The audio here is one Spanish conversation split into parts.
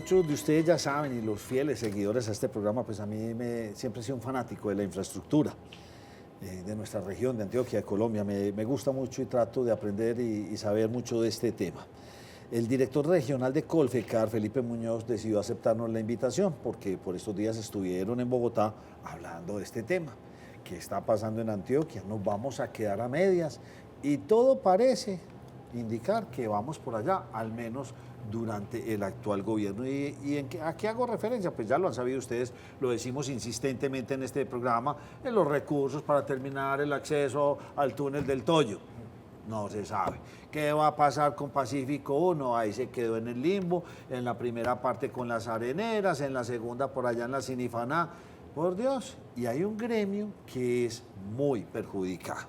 muchos de ustedes ya saben, y los fieles seguidores a este programa, pues a mí siempre he sido un fanático de la infraestructura de nuestra región, de Antioquia, de Colombia. Me gusta mucho y trato de aprender y saber mucho de este tema. El director regional de Colfecar, Felipe Muñoz, decidió aceptarnos la invitación porque por estos días estuvieron en Bogotá hablando de este tema. ¿Qué está pasando en Antioquia? Nos vamos a quedar a medias y todo parece indicar que vamos por allá, al menos durante el actual gobierno. ¿A qué hago referencia? Pues ya lo han sabido ustedes, lo decimos insistentemente en este programa, en los recursos para terminar el acceso al túnel del Toyo. No se sabe. ¿Qué va a pasar con Pacífico 1? Ahí se quedó en el limbo, en la primera parte con las areneras, en la segunda por allá en la Sinifaná. Por Dios, y hay un gremio que es muy perjudicado,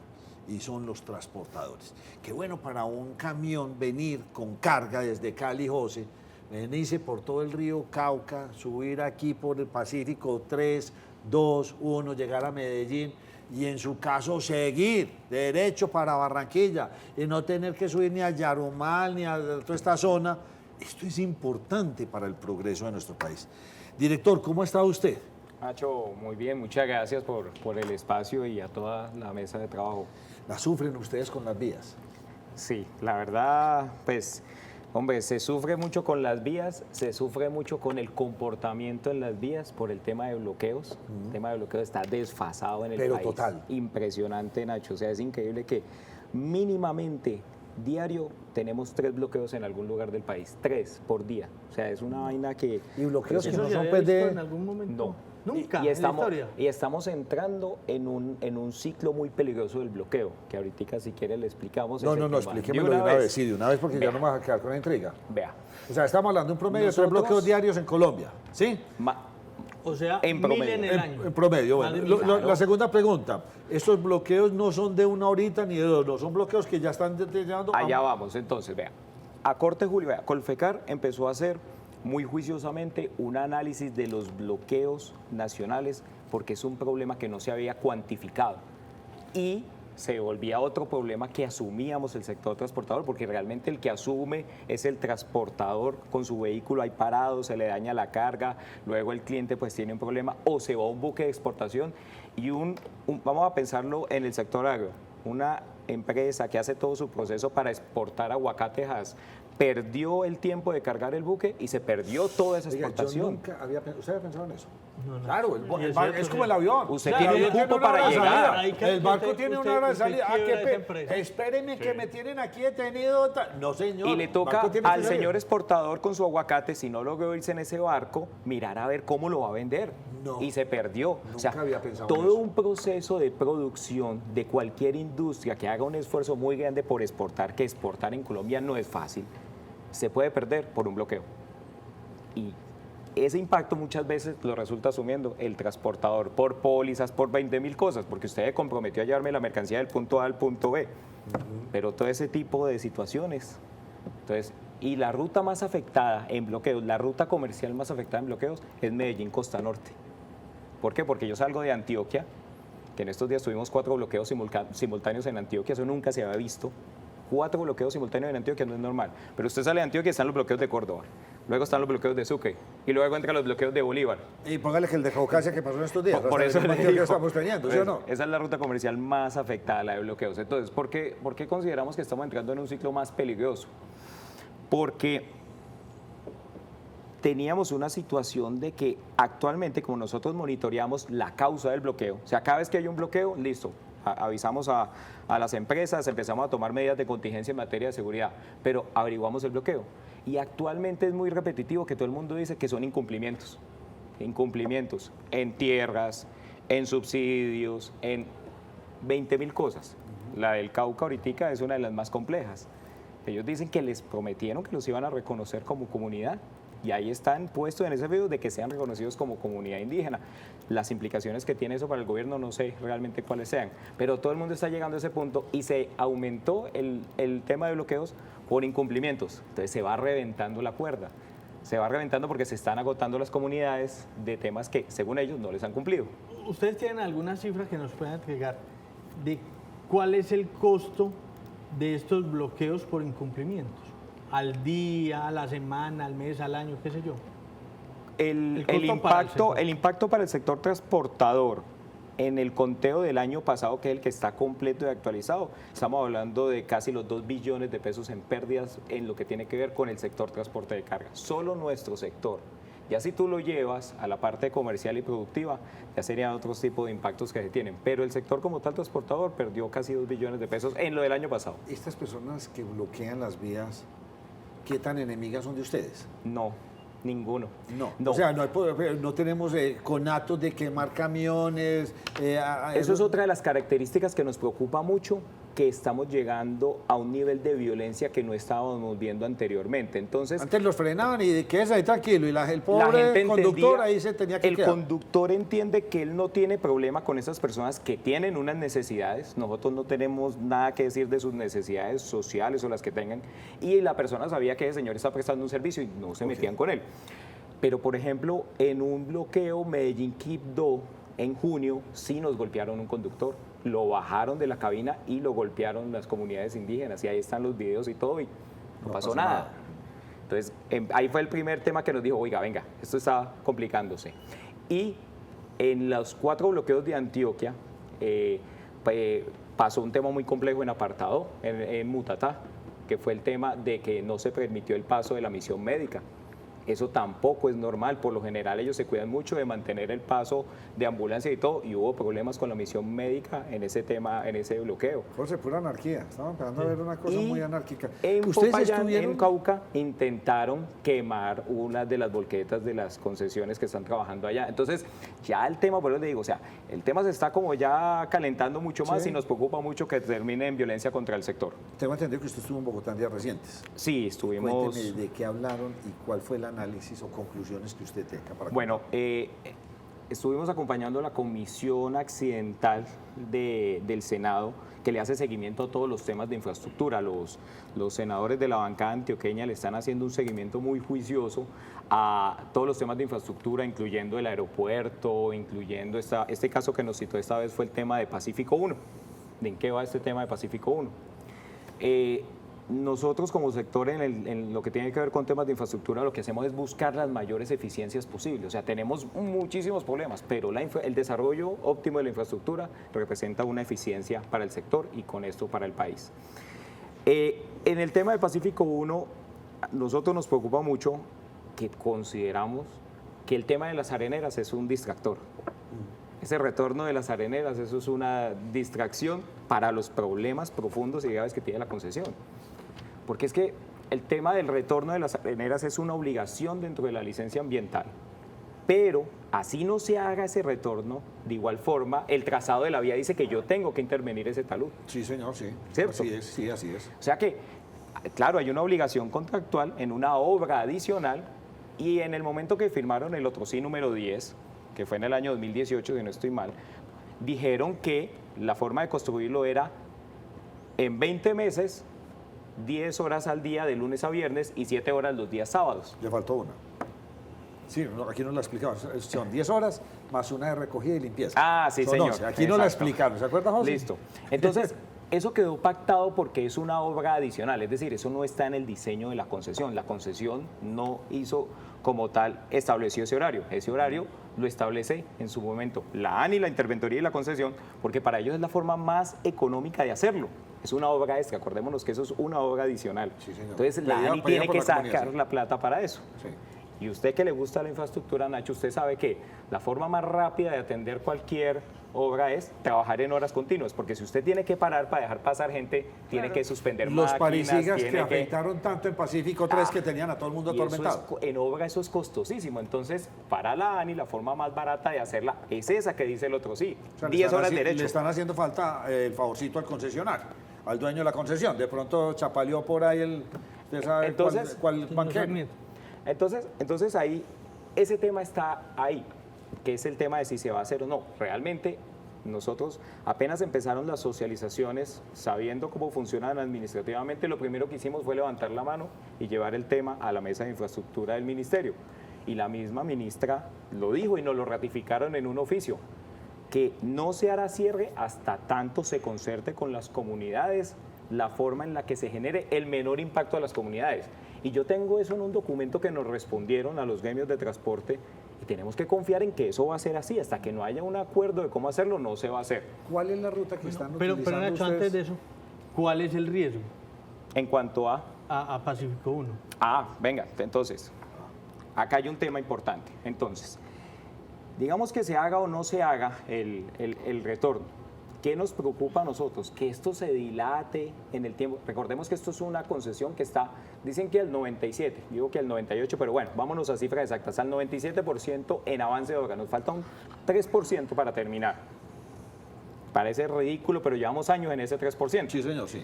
y son los transportadores. Qué bueno para un camión venir con carga desde Cali, José, venirse por todo el río Cauca, subir aquí por el Pacífico 3, 2, 1, llegar a Medellín, y en su caso seguir derecho para Barranquilla y no tener que subir ni a Yarumal ni a toda esta zona. Esto es importante para el progreso de nuestro país. Director, ¿cómo está usted? Nacho, muy bien, muchas gracias por el espacio y a toda la mesa de trabajo. ¿La sufren ustedes con las vías? Sí, la verdad, pues, hombre, se sufre mucho con las vías, se sufre mucho con el comportamiento en las vías por el tema de bloqueos. El tema de bloqueos está desfasado en el país. Pero total. Impresionante, Nacho. O sea, es increíble que mínimamente diario tenemos 3 bloqueos en algún lugar del país. 3 por día. O sea, es una vaina que... ¿Y bloqueos que ¿Eso no se son había pues visto de...? en algún momento? No. Nunca Y en la historia. y estamos entrando en un ciclo muy peligroso del bloqueo, que ahorita si quiere le explicamos. No, ese tema. explíquemelo de una vez, sí, de una vez, porque ya no me vas a quedar con la intriga. Vea. O sea, estamos hablando de un promedio de 3 Nosotros- bloqueos diarios en Colombia, ¿sí? O sea, En 1000 promedio. en el año. En promedio, Más bueno. de 1000. La segunda pregunta, estos bloqueos no son de una horita ni de dos, no, son bloqueos que ya están llegando Allá vamos, entonces, vea. A corte julio, vea, Colfecar empezó a hacer muy juiciosamente un análisis de los bloqueos nacionales porque es un problema que no se había cuantificado y se volvía otro problema que asumíamos el sector transportador, porque realmente el que asume es el transportador con su vehículo ahí parado, se le daña la carga, luego el cliente pues tiene un problema o se va a un buque de exportación y vamos a pensarlo en el sector agro, una empresa que hace todo su proceso para exportar aguacatejas, perdió el tiempo de cargar el buque y se perdió toda esa Oiga, exportación. yo nunca había pensado, ¿usted había pensado en eso? No, no. Claro, Y es es cierto, como sí. el avión. Usted Claro, tiene un el avión cupo una hora para de llegar. salida. Hay que- El barco usted- tiene usted- una hora de usted salida. Ah, quiebra qué esa empresa. espéreme que me tienen aquí detenido. No, señor. Y le el toca barco tiene al que salir. señor exportador con su aguacate, si no logró irse en ese barco, mirar a ver cómo lo va a vender. No. Y se perdió. Nunca había pensado en todo eso. un proceso de producción de cualquier industria que haga un esfuerzo muy grande por exportar, que exportar en Colombia no es fácil, se puede perder por un bloqueo. Y ese impacto muchas veces lo resulta asumiendo el transportador por pólizas, por 20.000 cosas, porque usted se comprometió a llevarme la mercancía del punto A al punto B. Pero todo ese tipo de situaciones. Entonces, y la ruta más afectada en bloqueos, la ruta comercial más afectada en bloqueos es Medellín Costa Norte. ¿Por qué? Porque yo salgo de Antioquia, que en estos días tuvimos 4 bloqueos simultáneos en Antioquia, eso nunca se había visto. 4 bloqueos simultáneos en Antioquia no es normal. Pero usted sale de Antioquia y están los bloqueos de Córdoba. Luego están los bloqueos de Sucre. Y luego entran los bloqueos de Bolívar. Y póngale que el de Caucasia que pasó en estos días. Por eso hasta le el que digo, estamos teniendo, ¿sí o no? esa es la ruta comercial más afectada, la de bloqueos. Entonces, ¿por qué consideramos que estamos entrando en un ciclo más peligroso? Porque teníamos una situación de que actualmente, como nosotros monitoreamos la causa del bloqueo, o sea, cada vez que hay un bloqueo, listo, avisamos a las empresas, empezamos a tomar medidas de contingencia en materia de seguridad, pero averiguamos el bloqueo. Y actualmente es muy repetitivo que todo el mundo dice que son incumplimientos. Incumplimientos en tierras, en subsidios, en 20.000 cosas. La del Cauca ahorita es una de las más complejas. Ellos dicen que les prometieron que los iban a reconocer como comunidad y ahí están puestos en ese video de que sean reconocidos como comunidad indígena. Las implicaciones que tiene eso para el gobierno no sé realmente cuáles sean, pero todo el mundo está llegando a ese punto y se aumentó el tema de bloqueos por incumplimientos. Entonces se va reventando la cuerda. Se va reventando porque se están agotando las comunidades de temas que, según ellos, no les han cumplido. ¿Ustedes tienen alguna cifra que nos puedan entregar de cuál es el costo de estos bloqueos por incumplimientos? ¿Al día, a la semana, al mes, al año, qué sé yo? el costo para el sector. impacto para el sector transportador en el conteo del año pasado, que es el que está completo y actualizado, estamos hablando de casi los 2 billones de pesos en pérdidas en lo que tiene que ver con el sector transporte de carga. Solo nuestro sector. Ya si tú lo llevas a la parte comercial y productiva, ya serían otros tipos de impactos que se tienen. Pero el sector como tal transportador perdió casi 2 billones de pesos en lo del año pasado. Estas personas que bloquean las vías, ¿qué tan enemigas son de ustedes? No, ninguno. No. O sea, no tenemos conatos de quemar camiones. Eso es otra de las características que nos preocupa mucho, que estamos llegando a un nivel de violencia que no estábamos viendo anteriormente. Entonces, antes los frenaban y quédese ahí tranquilo, y el la pobre gente conductor ahí se tenía que el quedar. conductor entiende que él no tiene problema con esas personas que tienen unas necesidades. Nosotros no tenemos nada que decir de sus necesidades sociales o las que tengan. Y la persona sabía que ese señor está prestando un servicio y no se metían con él. Pero, por ejemplo, en un bloqueo Medellín-Quibdó, en junio, sí nos golpearon un conductor. Lo bajaron de la cabina y lo golpearon las comunidades indígenas. Y ahí están los videos y todo, y no pasó nada. Entonces, ahí fue el primer tema que nos dijo, oiga, venga, esto está complicándose. Y en los 4 bloqueos de Antioquia pasó un tema muy complejo en Apartado, en Mutatá, que fue el tema de que no se permitió el paso de la misión médica. Eso tampoco es normal. Por lo general ellos se cuidan mucho de mantener el paso de ambulancia y todo, y hubo problemas con la misión médica en ese tema, en ese bloqueo. José, pura anarquía. Estamos empezando a ver una cosa muy anárquica. En Popayán, en Cauca, intentaron quemar una de las volquetas de las concesiones que están trabajando allá. Entonces, ya el tema, por eso le digo, o sea, el tema se está como ya calentando mucho más, y nos preocupa mucho que termine en violencia contra el sector. Tengo entendido que usted estuvo en Bogotá en días recientes. Sí, estuvimos... Cuénteme de qué hablaron y cuál fue el análisis o conclusiones que usted tenga para Bueno, estuvimos acompañando a la Comisión Accidental del Senado, que le hace seguimiento a todos los temas de infraestructura. Los senadores de la bancada antioqueña le están haciendo un seguimiento muy juicioso a todos los temas de infraestructura, incluyendo el aeropuerto, incluyendo este caso que nos citó esta vez fue el tema de Pacífico 1. ¿De en qué va este tema de Pacífico 1? Nosotros como sector en lo que tiene que ver con temas de infraestructura, lo que hacemos es buscar las mayores eficiencias posibles. O sea, tenemos muchísimos problemas, pero el desarrollo óptimo de la infraestructura representa una eficiencia para el sector y con esto para el país. En el tema de Pacífico 1, nosotros nos preocupa mucho que consideramos que el tema de las areneras es un distractor. Ese retorno de las areneras, eso es una distracción para los problemas profundos y graves que tiene la concesión. Porque es que el tema del retorno de las areneras es una obligación dentro de la licencia ambiental, pero así no se haga ese retorno, de igual forma, el trazado de la vía dice que yo tengo que intervenir ese talud. Sí, señor, sí. ¿Cierto? Así es, sí, así es. O sea que, claro, hay una obligación contractual en una obra adicional, y en el momento que firmaron el otro sí número 10, que fue en el año 2018, si no estoy mal, dijeron que la forma de construirlo era en 20 meses, 10 horas al día de lunes a viernes y 7 horas los días sábados. Le faltó una. Sí, aquí nos la explicaban. Son 10 horas más una de recogida y limpieza. Ah, sí, son señor. 11. Aquí nos la explicaron. ¿Se acuerda, José? Listo. Entonces, eso quedó pactado porque es una obra adicional. Es decir, eso no está en el diseño de la concesión. La concesión no hizo como tal, estableció ese horario. Ese horario lo establece en su momento la ANI, la Interventoría y la concesión, porque para ellos es la forma más económica de hacerlo. Es una obra extra, acordémonos que eso es una obra adicional. Sí, señor. Entonces la ANI tiene que sacar la plata para eso. Sí. Y usted que le gusta la infraestructura, Nacho, usted sabe que la forma más rápida de atender cualquier obra es trabajar en horas continuas, porque si usted tiene que parar para dejar pasar gente, tiene que suspender Los máquinas. parisigas que tiene afectaron tanto en Pacífico 3 que tenían a todo el mundo y eso atormentado. en obra eso es costosísimo. Entonces, para la ANI, la forma más barata de hacerla es esa que dice el otro sí. O sea, 10 horas derecho. Le están haciendo falta el favorcito al concesionario, al dueño de la concesión. De pronto chapaleó por ahí usted sabe Entonces, cuál banquero. Entonces ahí, ese tema está ahí, que es el tema de si se va a hacer o no. Realmente nosotros apenas empezaron las socializaciones, sabiendo cómo funcionan administrativamente, lo primero que hicimos fue levantar la mano y llevar el tema a la mesa de infraestructura del ministerio. Y la misma ministra lo dijo y nos lo ratificaron en un oficio, que no se hará cierre hasta tanto se concerte con las comunidades la forma en la que se genere el menor impacto a las comunidades. Y yo tengo eso en un documento que nos respondieron a los gremios de transporte y tenemos que confiar en que eso va a ser así. Hasta que no haya un acuerdo de cómo hacerlo, no se va a hacer. ¿Cuál es la ruta que están Pero utilizando Nacho, ustedes? antes de eso, ¿cuál es el riesgo En cuanto a... a Pacífico 1? Venga, entonces, acá hay un tema importante. Entonces, digamos que se haga o no se haga el retorno. ¿Qué nos preocupa a nosotros? Que esto se dilate en el tiempo. Recordemos que esto es una concesión que está, dicen que al 97, digo que al 98, pero bueno, vámonos a cifras exactas, al 97% en avance de obra. Nos falta un 3% para terminar. Parece ridículo, pero llevamos años en ese 3%. Sí, señor, sí.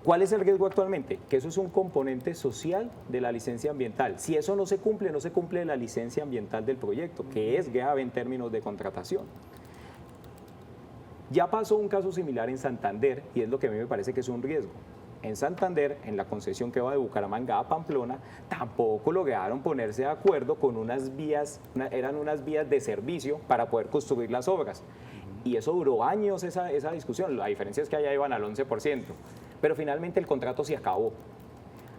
¿Cuál es el riesgo actualmente? Que eso es un componente social de la licencia ambiental. Si eso no se cumple la licencia ambiental del proyecto, que es grave en términos de contratación. Ya pasó un caso similar en Santander y es lo que a mí me parece que es un riesgo. En Santander, en la concesión que va de Bucaramanga a Pamplona, tampoco lograron ponerse de acuerdo con unas vías, eran unas vías de servicio para poder construir las obras. Y eso duró años esa discusión. La diferencia es que allá iban al 11%. Pero finalmente el contrato se acabó.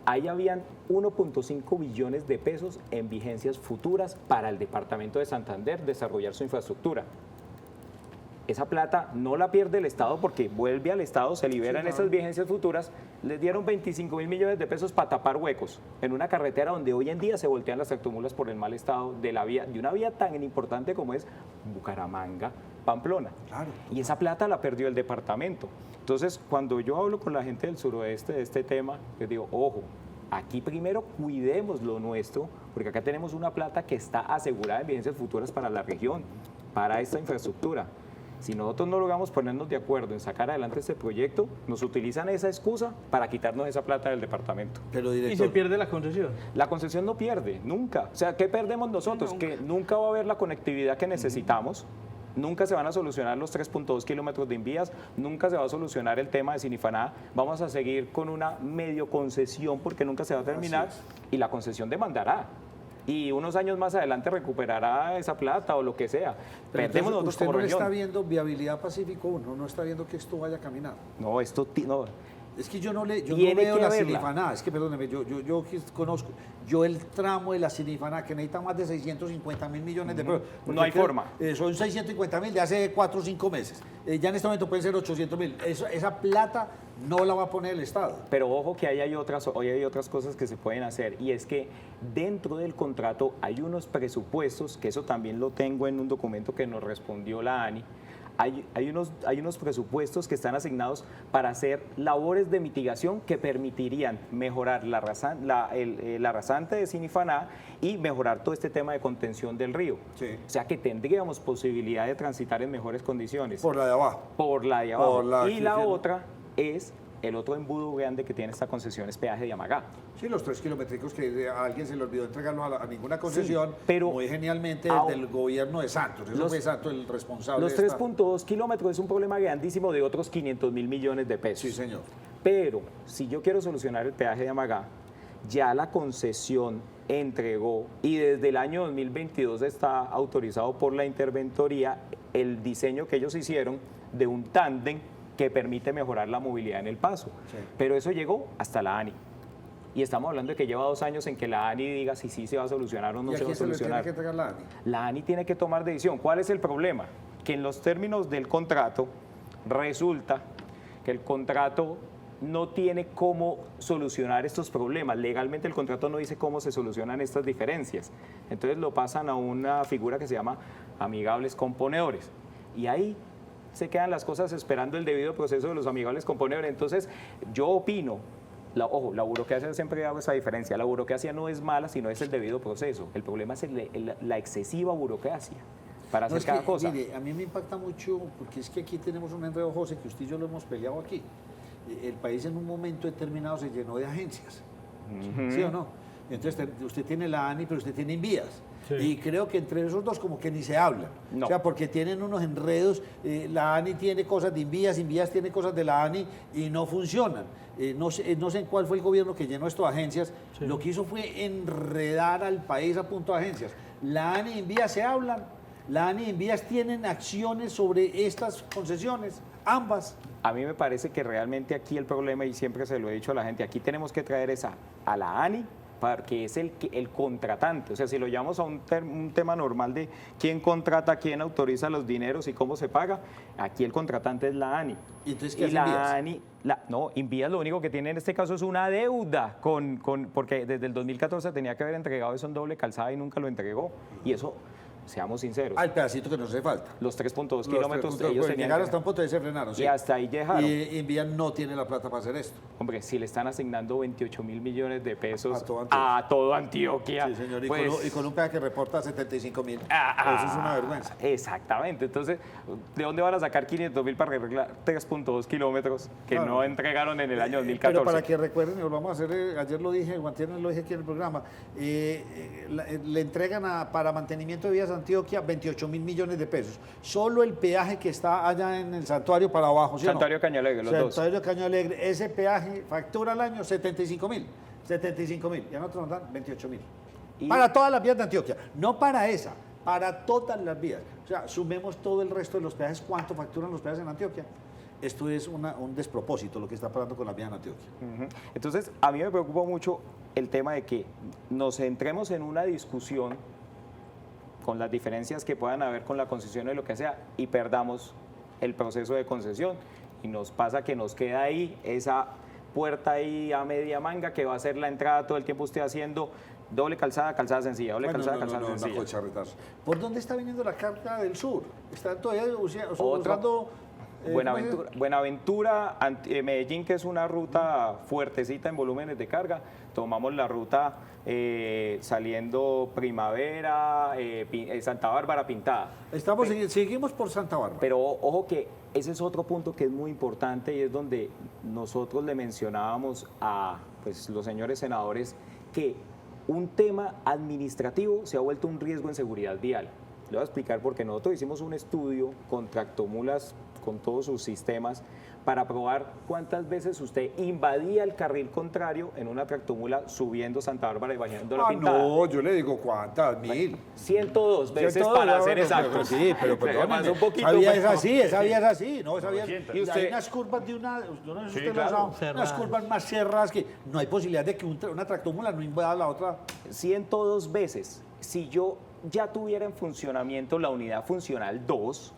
Ahí habían 1.5 billones de pesos en vigencias futuras para el departamento de Santander desarrollar su infraestructura. Esa plata no la pierde el Estado porque vuelve al Estado, se liberan esas vigencias futuras, les dieron 25.000 millones de pesos para tapar huecos en una carretera donde hoy en día se voltean las tractomulas por el mal estado de la vía, de una vía tan importante como es Bucaramanga, Pamplona. Claro. Y esa plata la perdió el departamento. Entonces, cuando yo hablo con la gente del suroeste de este tema, les digo, ojo, aquí primero cuidemos lo nuestro, porque acá tenemos una plata que está asegurada en vigencias futuras para la región, para esta infraestructura. Si nosotros no logramos ponernos de acuerdo en sacar adelante este proyecto, nos utilizan esa excusa para quitarnos esa plata del departamento. Pero, Y director, se pierde la concesión. La concesión no pierde, nunca. O sea, ¿qué perdemos nosotros? Que nunca va a haber la conectividad que necesitamos. Nunca se van a solucionar los 3.2 kilómetros de invías, nunca se va a solucionar el tema de Sinifaná. Vamos a seguir con una medio concesión porque nunca se va a terminar y la concesión demandará. Y unos años más adelante recuperará esa plata o lo que sea. pero Perdemos entonces, nosotros usted como no región. está viendo viabilidad Pacífico 1, no está viendo que esto vaya a caminar. No, no. Es que yo no veo Tiene que la haberla. Sinifaná, es que perdóneme, yo conozco, yo el tramo de la Sinifaná que necesita más de 650.000 millones de pesos. No hay forma. Son 650.000 de hace 4 o 5 meses. Ya en este momento pueden ser 800.000. Esa plata no la va a poner el Estado. Pero ojo que hoy hay otras cosas que se pueden hacer y es que dentro del contrato hay unos presupuestos, que eso también lo tengo en un documento que nos respondió la ANI. Hay unos presupuestos que están asignados para hacer labores de mitigación que permitirían mejorar la rasante de Sinifaná y mejorar todo este tema de contención del río. Sí. O sea que tendríamos posibilidad de transitar en mejores condiciones. Por la de abajo. Por la de abajo. Por la y que la tiene- otra es el otro embudo grande que tiene esta concesión es peaje de Yamagá. Sí, los 3 kilométricos que a alguien se le olvidó entregarlo a ninguna concesión, pero muy genialmente ahora- del gobierno de Santos. Eso fue Santos el responsable. Los de esta- 3.2 kilómetros es un problema grandísimo de otros 500.000 millones de pesos. Sí, señor. Pero si yo quiero solucionar el peaje de Yamagá, ya la concesión entregó y desde el año 2022 está autorizado por la interventoría el diseño que ellos hicieron de un tándem que permite mejorar la movilidad en el paso. Sí. Pero eso llegó hasta la ANI. Y estamos hablando de que lleva 2 años en que la ANI diga si sí se va a solucionar o no ¿Y a se va a quién se le tiene solucionar. que entregar la ANI? La ANI tiene que tomar decisión. ¿Cuál es el problema? Que en los términos del contrato resulta que el contrato no tiene cómo solucionar estos problemas. Legalmente el contrato no dice cómo se solucionan estas diferencias. Entonces lo pasan a una figura que se llama amigables componedores. Y ahí se quedan las cosas esperando el debido proceso de los amigables componedores. Entonces yo opino, ojo, la burocracia siempre hago esa diferencia. La burocracia no es mala, sino es el debido proceso. El problema es la excesiva burocracia para hacer No, es cada que, cosa. mire, a mí me impacta mucho porque es que aquí tenemos un enredo, José, que usted y yo lo hemos peleado aquí. El país en un momento determinado se llenó de agencias, ¿sí o no? Entonces usted tiene la ANI, pero usted tiene Invías. Sí. Y creo que entre esos dos como que ni se hablan. No. O sea, porque tienen unos enredos, la ANI tiene cosas de Invías, Invías tiene cosas de la ANI y no funcionan. No sé en cuál fue el gobierno que llenó estas agencias. Sí. Lo que hizo fue enredar al país a punto de agencias. La ANI y Invías se hablan, la ANI y Invías tienen acciones sobre estas concesiones, ambas. A mí me parece que realmente aquí el problema, y siempre se lo he dicho a la gente, aquí tenemos que traer esa a la ANI, porque es el contratante. O sea, si lo llevamos a un tema normal de quién contrata, quién autoriza los dineros y cómo se paga, aquí el contratante es la ANI. ¿Y entonces qué hace la Invías? ANI, no, Invías lo único que tiene en este caso es una deuda, porque desde el 2014 tenía que haber entregado eso en doble calzada y nunca lo entregó. Y eso, seamos sinceros, El pedacito que nos hace falta. los 3.2 Los kilómetros 3.2, ellos pues, tenían llegaron que- hasta un punto de se frenaron. y sí. hasta ahí dejaron. Y Invías no tiene la plata para hacer esto. Hombre, si le están asignando 28.000 millones de pesos A todo Antioquia. a todo Antioquia. Sí, señor. Y, pues, y con un peaje que reporta 75.000. Eso es una vergüenza. Exactamente. Entonces, ¿de dónde van a sacar 500.000 para arreglar 3.2 kilómetros que Claro. no entregaron en el año 2014? Pero para que recuerden, y lo vamos a hacer, ayer lo dije, Guantierno lo dije aquí en el programa, le entregan para mantenimiento de vías Antioquia 28.000 millones de pesos. Solo el peaje que está allá en el santuario para abajo, ¿sí o no? Santuario Caño Alegre, los dos. Santuario Caño Alegre, ese peaje factura al año 75.000. 75.000. Y a nosotros nos dan 28.000. Y- Para todas las vías de Antioquia. No para esa, para todas las vías. O sea, sumemos todo el resto de los peajes, ¿cuánto facturan los peajes en Antioquia? Esto es un despropósito lo que está pasando con las vías en Antioquia. Ujú. Entonces, a mí me preocupa mucho el tema de que nos centremos en una discusión con las diferencias que puedan haber con la concesión o lo que sea y perdamos el proceso de concesión. Y nos pasa que nos queda ahí esa puerta ahí a media manga que va a ser la entrada todo el tiempo usted haciendo doble calzada, calzada sencilla, doble Bueno, calzada, no, calzada una sencilla. cocharretazo. ¿Por dónde está viniendo la carga del sur? ¿Está todavía Otra- usando... Buenaventura, Buenaventura, Medellín, que es una ruta fuertecita en volúmenes de carga. Tomamos la ruta saliendo Primavera, Santa Bárbara, Pintada. Seguimos por Santa Bárbara. Pero ojo que ese es otro punto que es muy importante y es donde nosotros le mencionábamos a pues, los señores senadores que un tema administrativo se ha vuelto un riesgo en seguridad vial. Le voy a explicar porque nosotros hicimos un estudio con tractomulas, con todos sus sistemas, para probar cuántas veces usted invadía el carril contrario en una tractomula subiendo Santa Bárbara y bajando la Pintada. No, yo le digo cuántas, 1.000. 102 veces 102, para no, ser no, exactos. Sí, pero Se perdóneme, pasó un poquito, esa vía es pero- así, esa vía es así, no, esa vía es... 200. Y Y usted- hay unas curvas de una, yo no sé si Sí, usted lo claro. sabe, unas Cerradas. curvas más cerradas que no hay posibilidad de que una tractomula no invada la otra. 102 veces. Si yo ya tuviera en funcionamiento la unidad funcional 2,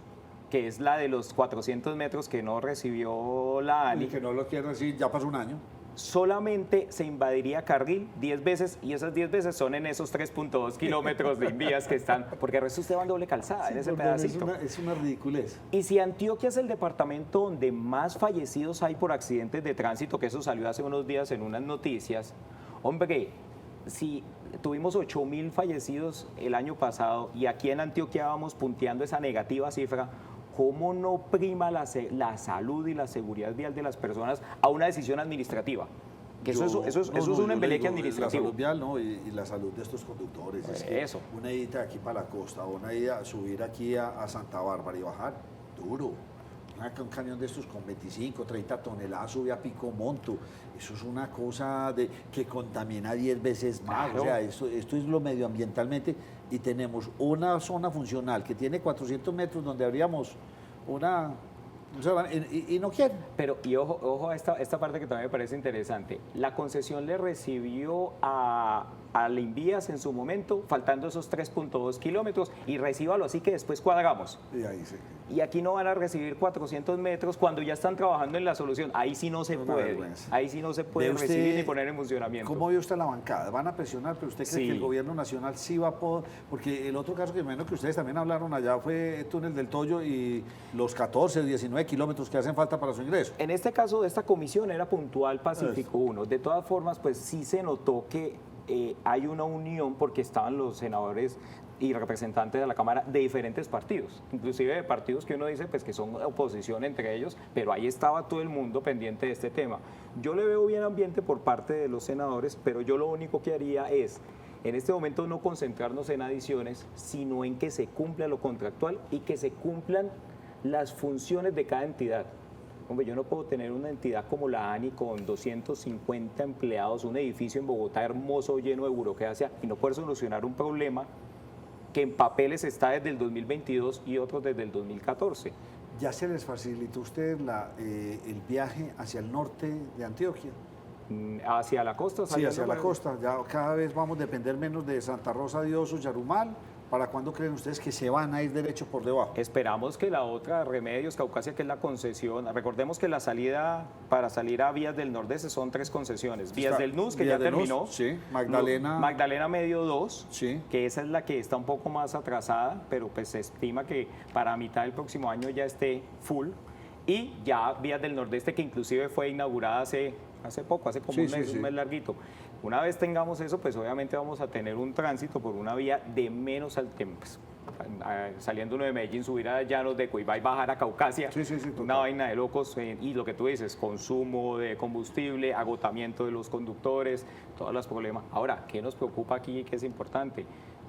que es la de los 400 metros que no recibió la Y ANI, que no lo quiere decir, ya pasó un año. solamente se invadiría carril 10 veces y esas 10 veces son en esos 3.2 kilómetros de vías que están, porque el resto usted va en doble calzada en ese Perdón, pedacito. es una ridiculez. Y si Antioquia es el departamento donde más fallecidos hay por accidentes de tránsito, que eso salió hace unos días en unas noticias, hombre, si tuvimos 8.000 fallecidos el año pasado y aquí en Antioquia vamos punteando esa negativa cifra, ¿cómo no prima la salud y la seguridad vial de las personas a una decisión administrativa? Que eso es un embeleque administrativo. La salud vial, ¿no? Y la salud de estos conductores. Es que Eso. una ida aquí para la costa, una ida, subir aquí a Santa Bárbara y bajar, duro. Un camión de estos con 25, 30 toneladas sube a Pico Monto. Eso es una cosa que contamina 10 veces más. Claro. O sea, esto es lo medioambientalmente. Y tenemos una zona funcional que tiene 400 metros donde habríamos una... y no quieren. Pero, y ojo a esta parte que también me parece interesante. La concesión le recibió a Invías en su momento, faltando esos 3.2 kilómetros, y recíbalo así que después cuadramos. Y ahí sí. Y aquí no van a recibir 400 metros cuando ya están trabajando en la solución. Ahí sí no se Una puede. vergüenza. Ahí sí no se puede ¿Ve usted recibir ni poner en funcionamiento. ¿Cómo ve usted la bancada? Van a presionar, pero usted cree Sí. que el gobierno nacional sí va a poder, porque el otro caso que menos que ustedes también hablaron allá fue Túnel del Toyo y los 14, 19 kilómetros que hacen falta para su ingreso. En este caso, esta comisión era puntual Pacífico 1. De todas formas, pues sí se notó que hay una unión porque estaban los senadores y representantes de la Cámara de diferentes partidos, inclusive de partidos que uno dice pues que son oposición entre ellos, pero ahí estaba todo el mundo pendiente de este tema. Yo le veo bien ambiente por parte de los senadores, pero yo lo único que haría es en este momento no concentrarnos en adiciones, sino en que se cumpla lo contractual y que se cumplan las funciones de cada entidad. Hombre, yo no puedo tener una entidad como la ANI con 250 empleados, un edificio en Bogotá hermoso, lleno de burocracia, y no poder solucionar un problema que en papeles está desde el 2022 y otros desde el 2014. ¿Ya se les facilitó a ustedes el viaje hacia el norte de Antioquia? hacia la costa. Sí, hacia la por- costa. Ya cada vez vamos a depender menos de Santa Rosa de Osos, Yarumal. ¿Para cuándo creen ustedes que se van a ir derecho por debajo? Esperamos que la otra, Remedios Caucasia, que es la concesión, recordemos que la salida para salir a Vías del Nordeste son 3 concesiones. Vías Está del NUS, que Vías ya del NUS, terminó. sí. Magdalena. Magdalena Medio 2, Sí. que esa es la que está un poco más atrasada, pero pues se estima que para mitad del próximo año ya esté full. Y ya Vías del Nordeste, que inclusive fue inaugurada hace poco, hace como Sí, un sí, mes, sí. un mes larguito. Una vez tengamos eso, pues obviamente vamos a tener un tránsito por una vía de menos altempos. Saliendo uno de Medellín, subir a Llanos de Cuibá y bajar a Caucasia, Sí, sí, sí, total. una vaina de locos, y lo que tú dices, consumo de combustible, agotamiento de los conductores, todos los problemas. Ahora, ¿qué nos preocupa aquí y qué es importante?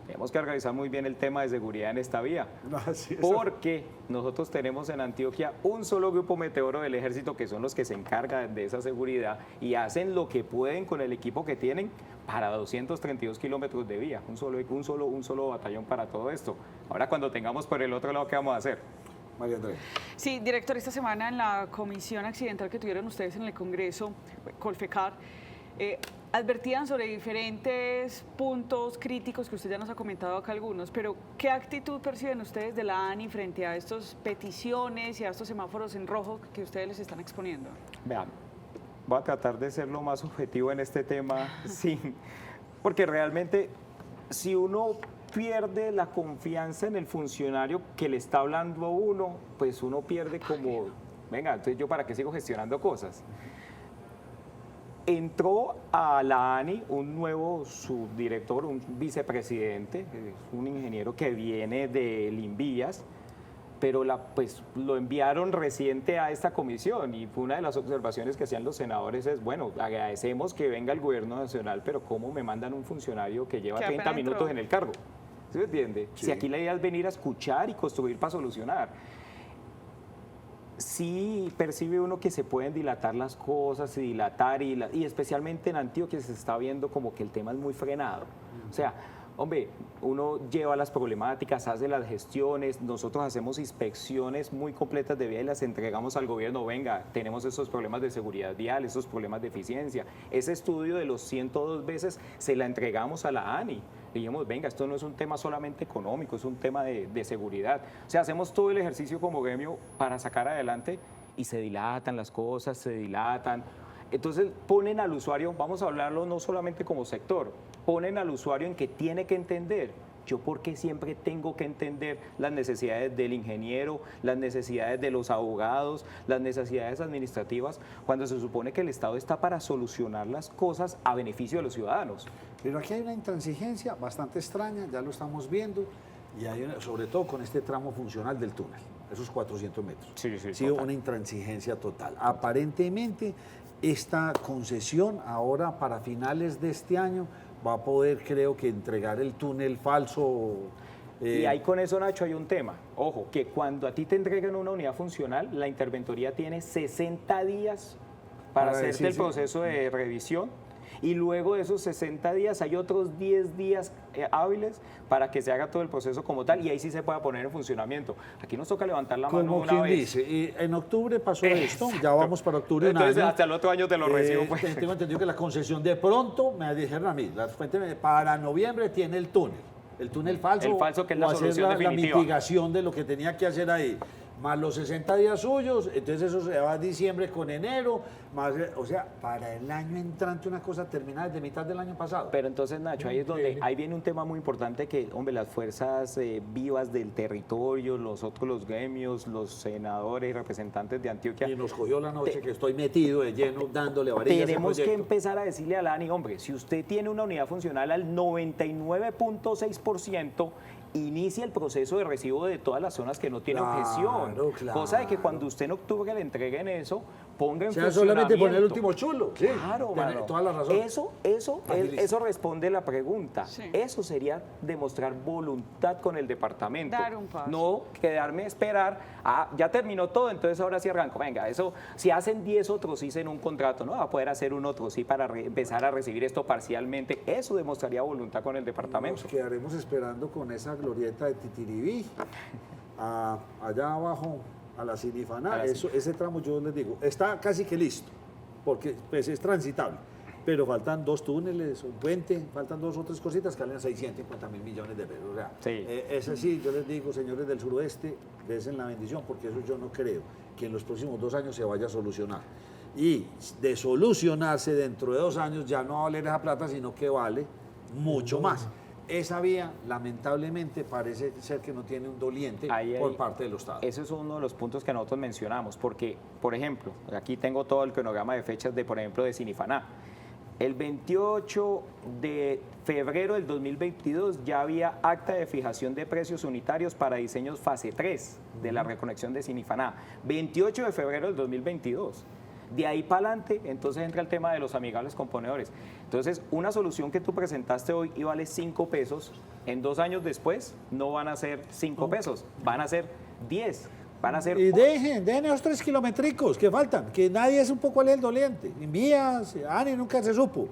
Tenemos que organizar muy bien el tema de seguridad en esta vía, Sí, eso- porque nosotros tenemos en Antioquia un solo grupo meteoro del ejército que son los que se encargan de esa seguridad y hacen lo que pueden con el equipo que tienen para 232 kilómetros de vía, un solo batallón para todo esto. Ahora cuando tengamos por el otro lado, ¿qué vamos a hacer? María Andrea. Sí, director, esta semana en la comisión accidental que tuvieron ustedes en el Congreso, Colfecar, advertían sobre diferentes puntos críticos que usted ya nos ha comentado acá algunos, pero ¿qué actitud perciben ustedes de la ANI frente a estas peticiones y a estos semáforos en rojo que ustedes les están exponiendo? Vean, voy a tratar de ser lo más objetivo en este tema, sí, porque realmente si uno pierde la confianza en el funcionario que le está hablando a uno, pues uno pierde como, venga, entonces yo para qué sigo gestionando cosas. Entró a la ANI un nuevo subdirector, un vicepresidente, un ingeniero que viene de Invías, pero pues lo enviaron reciente a esta comisión y fue una de las observaciones que hacían los senadores es, bueno, agradecemos que venga el gobierno nacional, pero ¿cómo me mandan un funcionario que lleva Que 30 apenas minutos entró. en el cargo? ¿Sí me entiende? Sí. Si aquí la idea es venir a escuchar y construir para solucionar. Sí percibe uno que se pueden dilatar las cosas y dilatar y especialmente en Antioquia se está viendo como que el tema es muy frenado. O sea, hombre, uno lleva las problemáticas, hace las gestiones, nosotros hacemos inspecciones muy completas de vía y las entregamos al gobierno. Venga, tenemos esos problemas de seguridad vial, esos problemas de eficiencia. Ese estudio de los 102 veces se la entregamos a la ANI. Dijimos, venga, esto no es un tema solamente económico, es un tema de seguridad. O sea, hacemos todo el ejercicio como gremio para sacar adelante y se dilatan las cosas, se dilatan. Entonces ponen al usuario, vamos a hablarlo no solamente como sector, ponen al usuario en que tiene que entender. Yo por qué siempre tengo que entender las necesidades del ingeniero, las necesidades de los abogados, las necesidades administrativas, cuando se supone que el Estado está para solucionar las cosas a beneficio de los ciudadanos. Pero aquí hay una intransigencia bastante extraña, ya lo estamos viendo, y hay sobre todo con este tramo funcional del túnel, esos 400 metros. Sí, sí, Ha sido total. una intransigencia total. Aparentemente, esta concesión ahora para finales de este año va a poder, creo que, entregar el túnel falso. Y ahí con eso, Nacho, hay un tema. Ojo, que cuando a ti te entregan una unidad funcional, la interventoría tiene 60 días para hacerte decir, el sí. proceso de revisión. Y luego de esos 60 días hay otros 10 días hábiles para que se haga todo el proceso como tal y ahí sí se pueda poner en funcionamiento. Aquí nos toca levantar la mano Como una quien vez. dice, y en octubre pasó esto, ya vamos para octubre. un Entonces, año. hasta el otro año te lo recibo. Pues. Tengo entendido que la concesión de pronto, me dijeron a mí, las fuentes para noviembre tiene el túnel falso. El falso que es la o hacer solución la definitiva. mitigación de lo que tenía que hacer ahí. Más los 60 días suyos, entonces eso se va a diciembre con enero, más, o sea, para el año entrante una cosa terminada desde mitad del año pasado. Pero entonces, Nacho, ahí es donde ahí viene un tema muy importante que, hombre, las fuerzas vivas del territorio, los gremios, los senadores y representantes de Antioquia, Y nos cogió la noche que estoy metido de lleno dándole varillas al tenemos que proyecto. empezar a decirle a la ANI, hombre, si usted tiene una unidad funcional al 99.6%, inicia el proceso de recibo de todas las zonas que no tienen Claro, objeción. claro. Cosa de que cuando usted en octubre le entreguen eso, ponga en O sea, solamente poner el funcionamiento. último chulo. Sí, Claro, tiene mano. toda la razón. Agiliza. Eso responde la pregunta. Sí. Eso sería demostrar voluntad con el departamento. Dar un paso. No quedarme a esperar, ya terminó todo, entonces ahora sí arranco. Venga, eso, si hacen 10 otros sí en un contrato, no va a poder hacer un otro sí para empezar a recibir esto parcialmente. Eso demostraría voluntad con el departamento. Nos quedaremos esperando con esa glorieta de Titiribí, allá abajo, a la Sinifaná. A la Ese tramo yo les digo, está casi que listo. porque pues, es transitable. Pero faltan 2 túneles, un puente, faltan 2 o 3 cositas que valen 650.000 millones de pesos. O sea, Sí. ese sí, yo les digo, señores del suroeste, desen la bendición, porque eso yo no creo que en los próximos 2 años se vaya a solucionar. Y de solucionarse dentro de 2 años ya no va a valer esa plata, sino que vale mucho más. Esa vía, lamentablemente, parece ser que no tiene un doliente por parte del Estado. Ese es uno de los puntos que nosotros mencionamos, porque, por ejemplo, aquí tengo todo el cronograma de fechas de, por ejemplo, de Sinifaná. El 28 de febrero del 2022 ya había acta de fijación de precios unitarios para diseños fase 3 de la reconexión de Sinifaná. 28 de febrero del 2022. De ahí para adelante, entonces entra el tema de los amigables componedores. Entonces, una solución que tú presentaste hoy y vale 5 pesos, en 2 años después no van a ser 5 pesos, van a ser 10. Van a ser... Y dejen esos 3 kilométricos que faltan, que nadie es un poco el doliente. En vías, Ani nunca se supo.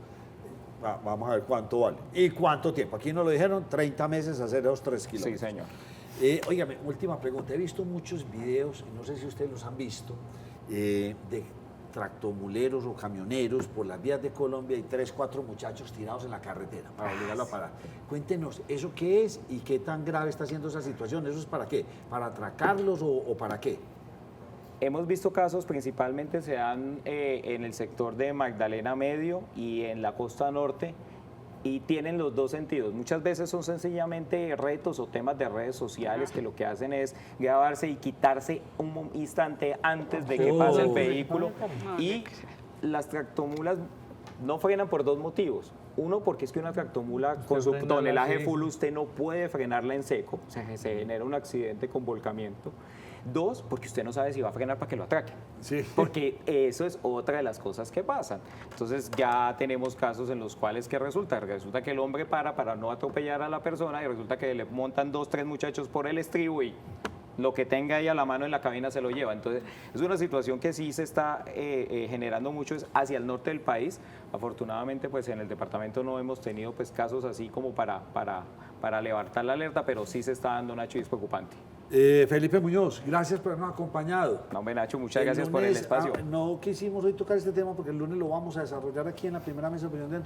Vamos a ver cuánto vale. ¿Y cuánto tiempo? Aquí nos lo dijeron, 30 meses hacer esos 3 kilómetros. Sí, señor. Óigame, última pregunta. He visto muchos videos, y no sé si ustedes los han visto, de tractomuleros o camioneros por las vías de Colombia y 3, 4 muchachos tirados en la carretera para obligarlo a parar. Cuéntenos, ¿eso qué es y qué tan grave está siendo esa situación? ¿Eso es para qué? ¿Para atracarlos o para qué? Hemos visto casos, principalmente se dan en el sector de Magdalena Medio y en la costa norte, y tienen los 2 sentidos. Muchas veces son sencillamente retos o temas de redes sociales que lo que hacen es grabarse y quitarse un instante antes de que pase el vehículo. Y las tractomulas no frenan por 2 motivos. Uno, porque es que una tractomula con su tonelaje full usted no puede frenarla en seco, o sea, se genera un accidente con volcamiento. 2, porque usted no sabe si va a frenar para que lo atraque. Sí. Porque eso es otra de las cosas que pasan. Entonces ya tenemos casos en los cuales ¿qué resulta? Resulta que el hombre para no atropellar a la persona, y resulta que le montan 2, 3 muchachos por el estribo y lo que tenga ahí a la mano en la cabina se lo lleva. Entonces es una situación que sí se está generando mucho hacia el norte del país. Afortunadamente pues en el departamento no hemos tenido pues casos así como para levantar la alerta, pero sí se está dando, Nacho, y es preocupante. Felipe Muñoz, gracias por habernos acompañado. No, hombre, Nacho, muchas gracias por el espacio. No quisimos hoy tocar este tema porque el lunes lo vamos a desarrollar aquí en la primera mesa de opinión de Antioquia.